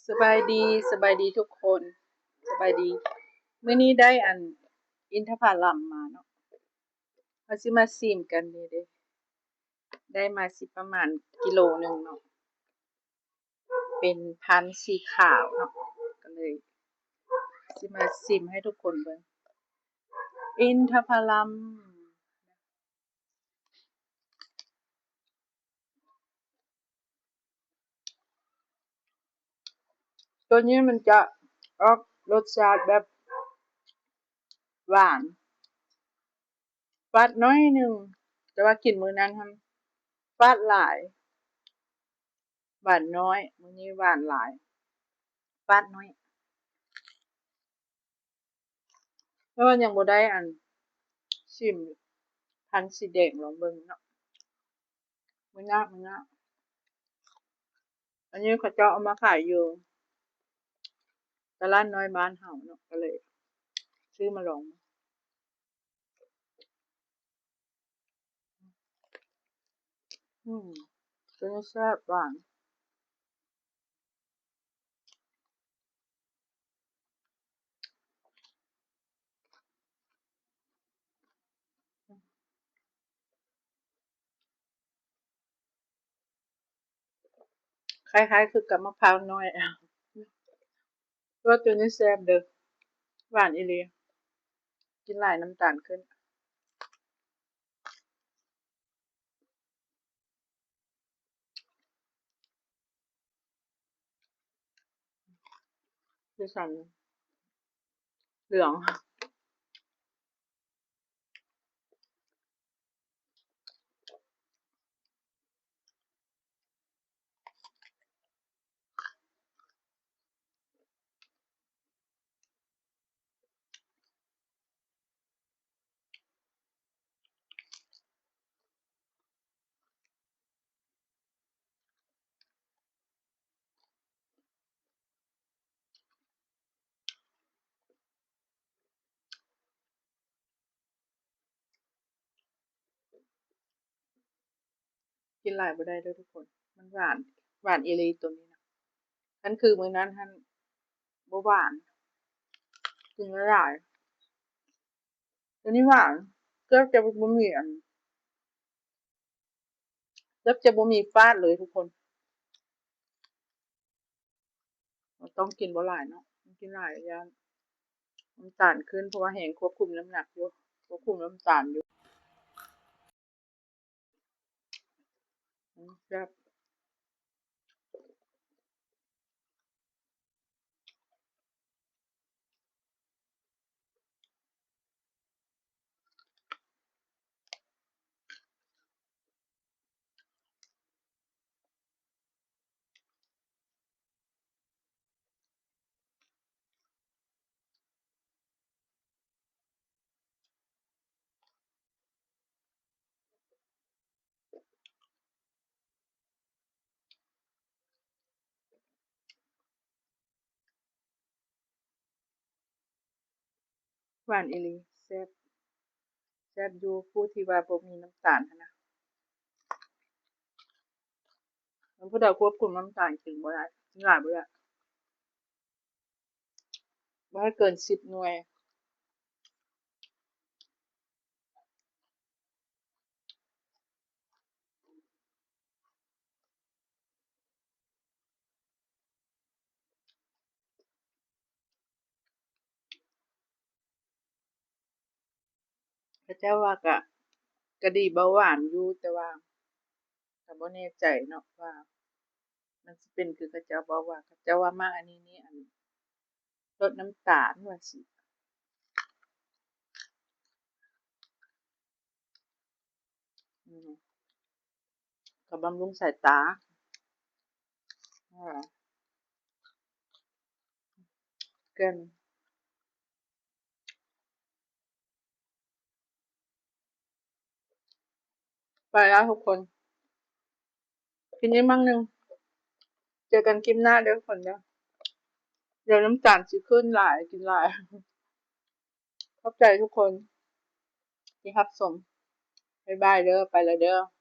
สบายดีสบายดีทุกคนสบายดีมื้อนี้ได้อินทผลัมมาเนาะเราสิมาซิมกันนี่เด้ได้มาสิประมาณกิโลหนึ่งเนาะเป็นพันธุ์สีขาวเนาะก็เลยสิมาซิมให้ทุกคนเบิ่งอินทผลัมตัวนี้มันจะออกรสชาติแบบหวานฟาดน้อยหนึงแต่ว่ากินมื้อนั้นหั่นฟาดหลายหวานน้อยมื้อนี้หวานหลายฟาดน้อยเพราะว่ายังบ่ได้ชิมพันธุ์สีแดงลองเบิ่งเนาะมื้อหน้าอันนี้เขาเจ้าเอามาขายอยู่ตลาดน้อยบ้านเฮาเนาะก็เลยซื้อมาลองอืมตัวนี้แซ่บหวานคล้ายๆคือกับมะพร้าวน้อยตัวนี้แซ่บเด้อหวานอีหลีกินหลายน้ำตาลขึ้นคือสั่นเหลืองกินหลายบ่ได้เด้อทุกคนมันหวานหวานอีหลีตัวนี้นะนั่นคือมื้อนั้นท่านบ่หวานกินไม่ได้ตัวนี้หวานเกือบจะบ่มีเกือบจะบ่มีฟาดเลยทุกคนต้องกินบ่หลายเนาะกินหลายย่านน้ำตาลขึ้นเพราะว่าแหงควบคุมน้ำหนักอยู่ควบคุมน้ำตาลอยู่แซ่บหวานอีหลีแซ่บแซ่บอยู่ผู้ที่ว่าบ่มีน้ำตาลหั้นนะมันผู้ใดควบคุมน้ำตาลกินบ่ได้กินหลายบ่ได้บ่ให้เกิน10หน่วยเขาเจ้าว่าก็ดีเบาหวานอยู่แต่ว่าก็บ่แน่ใจเนาะว่ามันสิเป็นคือเขาเจ้าบ่ว่าเขาเจ้าว่ามาอันนี้นี่ลดน้ำตาลว่าสิอืมก็บำรุงสายตาเกินไปแล้วทุกคนกินอีกมั่งหนึงเจอกันคลิปหน้าเด้อทุกคนเด้อเดี๋ยวน้ำตาลสิขึ้นหลายกินหลายขอบใจทุกคนที่รับชมบ๊ายบายเด้อไปแล้วเด้อ